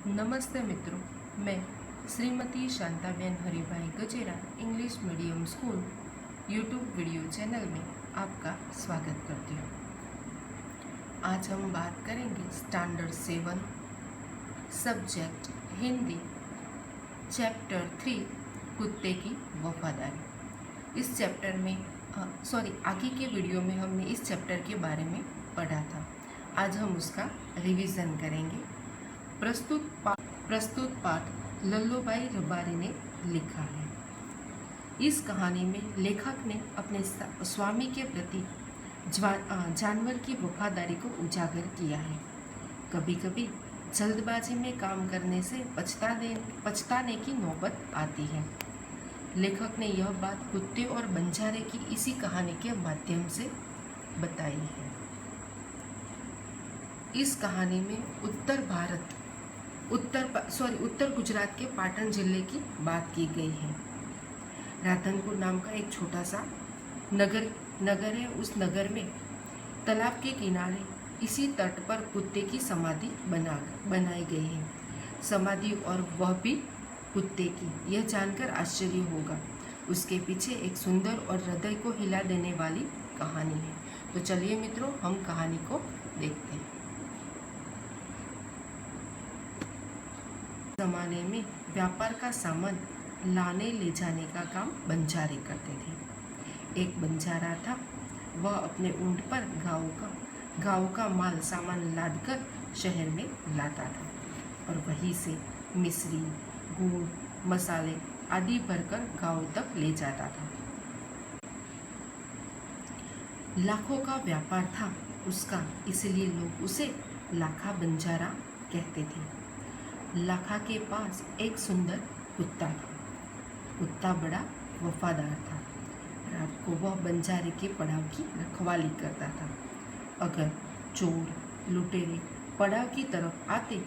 नमस्ते मित्रों, मैं Shrimati Shantaben Haribhai Gajera English medium school YouTube video channel में आपका स्वागत करती हूँ। आज हम बात करेंगे स्टैंडर्ड 7 सब्जेक्ट हिंदी चैप्टर 3 कुत्ते की वफादारी। इस चैप्टर में आगे के वीडियो में हमने इस चैप्टर के बारे में पढ़ा था। आज हम उसका रिवीजन करेंगे। प्रस्तुत पाठ लल्लूभाई रबारी ने लिखा है। इस कहानी में लेखक ने अपने स्वामी के प्रति जानवर की वफादारी को उजागर किया है। कभी कभी जल्दबाजी में काम करने से पछताने की नौबत आती है। लेखक ने यह बात कुत्ते और बंजारे की इसी कहानी के माध्यम से बताई है। इस कहानी में उत्तर गुजरात के पाटन जिले की बात की गई है। राधनपुर नाम का एक छोटा सा नगर है। उस नगर में तालाब के किनारे इसी तट पर कुत्ते की समाधि बनाई गई है। समाधि और वह भी कुत्ते की। यह जानकर आश्चर्य होगा। उसके पीछे एक सुंदर और हृदय को हिला देने वाली कहानी है। तो चलिए मित्रों, हम कहानी को देखते हैं। जमाने में व्यापार का सामान लाने ले जाने का काम बंजारे करते थे। एक बंजारा था। वह अपने ऊंट पर गांव का माल सामान लादकर शहर में लाता था और वहीं से मिश्री, गुड़, मसाले आदि भरकर गांव तक ले जाता था। लाखों का व्यापार था उसका, इसलिए लोग उसे लाखा बंजारा कहते थे। लाखा के पास एक सुंदर कुत्ता था। कुत्ता बड़ा वफादार था। रात को वह बंजारे के पड़ाव की रखवाली करता था। अगर चोर लुटेरे पड़ाव की तरफ आते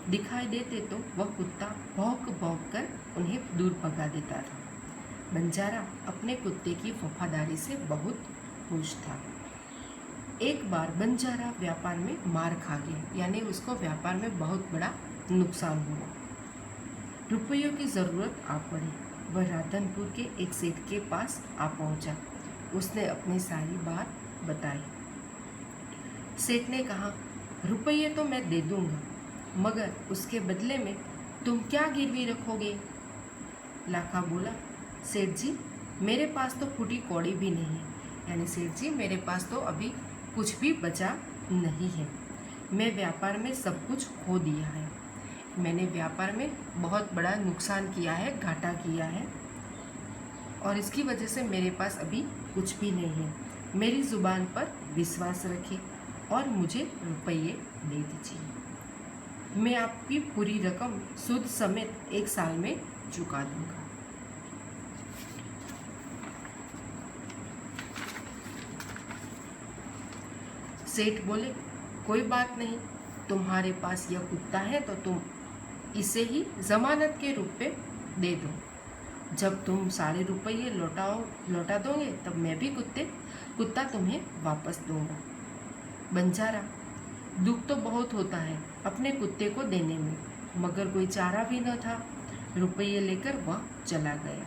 दिखाई देते तो वह कुत्ता भौंक कर उन्हें दूर भगा देता था। बंजारा अपने कुत्ते की वफादारी से बहुत खुश था। एक बार बंजारा व्यापार में मार खा गया, यानी उसको व्यापार में बहुत बड़ा नुकसान हुआ। रुपयों की ज़रूरत आ पड़ी। वह राधनपुर के एक सेठ के पास आ पहुंचा। उसने अपनी सारी बात बताई। सेठ ने कहा, रुपये तो मैं दे दूंगा, मगर उसके बदले में तुम क्या गिरवी रखोगे? लाखा बोला, सेठ जी मेरे पास तो फूटी कौड़ी भी नहीं है, यानी सेठ जी मेरे पास तो अभी कुछ भी बचा नहीं है। मैं व्यापार में सब कुछ खो दिया है। मैंने व्यापार में बहुत बड़ा नुकसान किया है, घाटा किया है, और इसकी वजह से मेरे पास अभी कुछ भी नहीं है। मेरी ज़ुबान पर विश्वास रखिए और मुझे रुपये दे दीजिए। मैं आपकी पूरी रकम सूद समेत 1 साल में चुका दूंगा। सेठ बोले, कोई बात नहीं, तुम्हारे पास यह कुत्ता है तो तुम इसे ही जमानत के रूप में दे दो। जब तुम सारे रुपये लौटा दोगे तब मैं भी कुत्ता तुम्हें वापस दूंगा। बंजारा, दुख तो बहुत होता है अपने कुत्ते को देने में, मगर कोई चारा भी न था। रुपये लेकर वह चला गया।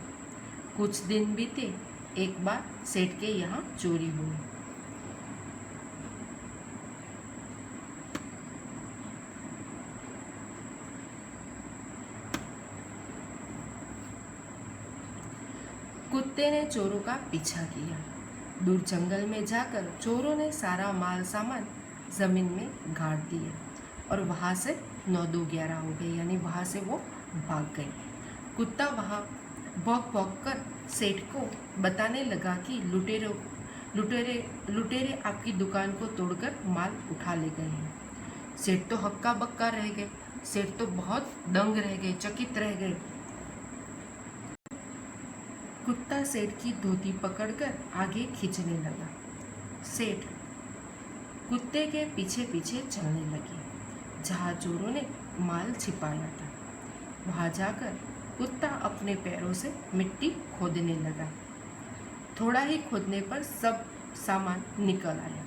कुछ दिन बीते। एक बार सेठ के यहाँ चोरी हुई। कुत्ते ने चोरों का पीछा किया। दूर जंगल में जाकर चोरों ने सारा माल सामान जमीन में गाड़ दिया और वहाँ से 9-2-11 हो गई, यानी वहाँ से वो भाग गए। कुत्ता वहाँ भौंक कर सेठ को बताने लगा कि लुटेरे आपकी दुकान को तोड़कर माल उठा ले गए हैं। सेठ तो हक्का बक्का रह गए। सेठ तो बहुत दंग रह गए, चकित रह गए। कुत्ता सेठ की धोती पकड़कर आगे खींचने लगा। सेठ कुत्ते के पीछे पीछे चलने लगे जहाँ चोरों ने माल छिपाया था। वहाँ जाकर कुत्ता अपने पैरों से मिट्टी खोदने लगा। थोड़ा ही खोदने पर सब सामान निकल आया।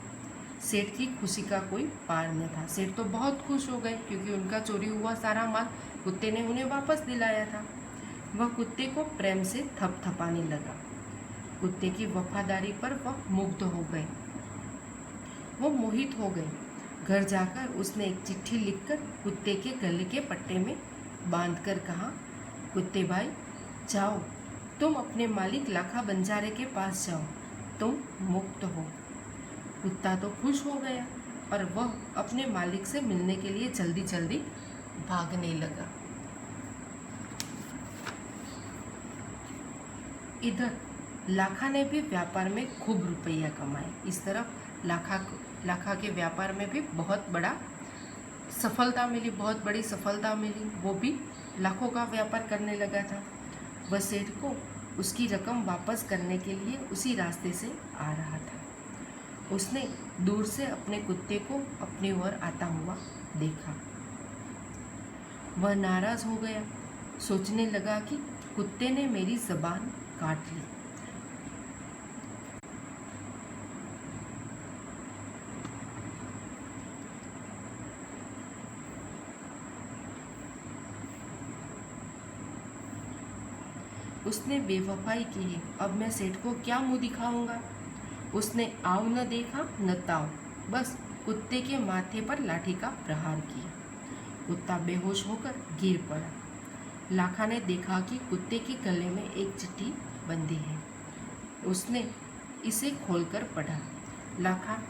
सेठ की खुशी का कोई पार न था। सेठ तो बहुत खुश हो गए क्योंकि उनका चोरी हुआ सारा माल कुत्ते ने उन्हें वापस दिलाया था। वह कुत्ते को प्रेम से थपथपाने लगा। कुत्ते की वफादारी पर वह मुग्ध हो गए, वो मोहित हो गए। घर जाकर उसने एक चिट्ठी लिखकर कुत्ते के गले के पट्टे में बांधकर कहा, कुत्ते भाई जाओ, तुम अपने मालिक लाखा बंजारे के पास जाओ, तुम मुक्त हो। कुत्ता तो खुश हो गया और वह अपने मालिक से मिलने के लिए जल्दी जल्दी भागने लगा। इधर लाखा ने भी व्यापार में खूब रुपया कमाए। इस तरफ लाखा के व्यापार में भी बहुत बड़ी सफलता मिली। वो भी लाखों का व्यापार करने लगा था। वह सेठ को उसकी रकम वापस करने के लिए उसी रास्ते से आ रहा था। उसने दूर से अपने कुत्ते को अपनी ओर आता हुआ देखा। वह नाराज हो गया, सोचने लगा कि कुत्ते ने मेरी ज़बान काट ली। उसने बेवफाई की है, अब मैं सेठ को क्या मुंह दिखाऊंगा। उसने आव न देखा न ताव, बस कुत्ते के माथे पर लाठी का प्रहार किया। कुत्ता बेहोश होकर गिर पड़ा। लाखा ने देखा कि कुत्ते के गले में एक चिट्ठी बंधी है। उसने इसे खोलकर पढ़ा, लाखा,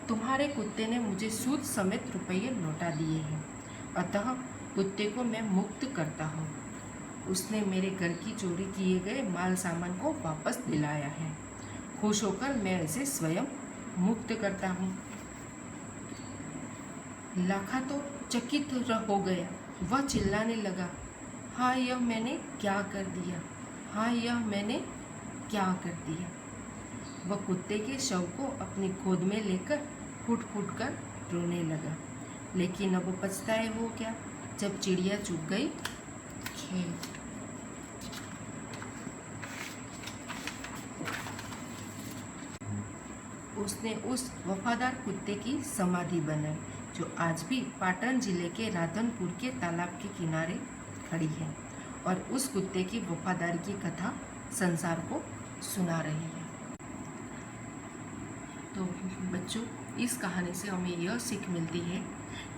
तुम्हारे कुत्ते ने मुझे सूद समेत रुपये लौटा दिए हैं, अतः कुत्ते को मैं मुक्त करता हूँ। उसने मेरे घर की चोरी किए गए माल सामान को वापस दिलाया है। खुश होकर मैं इसे स्वयं मुक्त करता हूँ। लाखा तो चकित हो गया। वह चिल्लाने लगा, हाँ यह मैंने क्या कर दिया, हाँ यह मैंने क्या कर दिया। वह कुत्ते के शव को अपनी गोद में लेकर फूट फूट कर रोने लगा। लेकिन अब पछताए वो क्या, जब चिड़िया चुग गई खेत। उसने उस वफादार कुत्ते की समाधि बनाई जो आज भी पाटन जिले के राधनपुर के तालाब के किनारे खड़ी है और उस कुत्ते की वफादारी की कथा संसार को सुना रही है। तो बच्चों, इस कहानी से हमें यह सीख मिलती है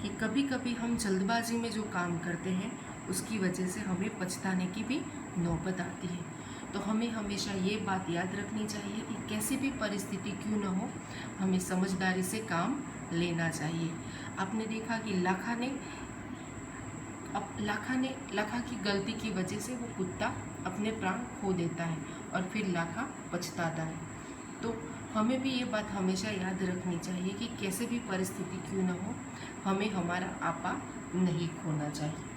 कि कभी कभी हम जल्दबाजी में जो काम करते हैं उसकी वजह से हमें पछताने की भी नौबत आती है। तो हमें हमेशा ये बात याद रखनी चाहिए कि कैसी भी परिस्थिति क्यों न हो, हमें समझदारी से काम लेना चाहिए। आपने देखा कि लाखा की गलती की वजह से वो कुत्ता अपने प्राण खो देता है और फिर लाखा पछताता है। तो हमें भी ये बात हमेशा याद रखनी चाहिए कि कैसे भी परिस्थिति क्यों न हो, हमें हमारा आपा नहीं खोना चाहिए।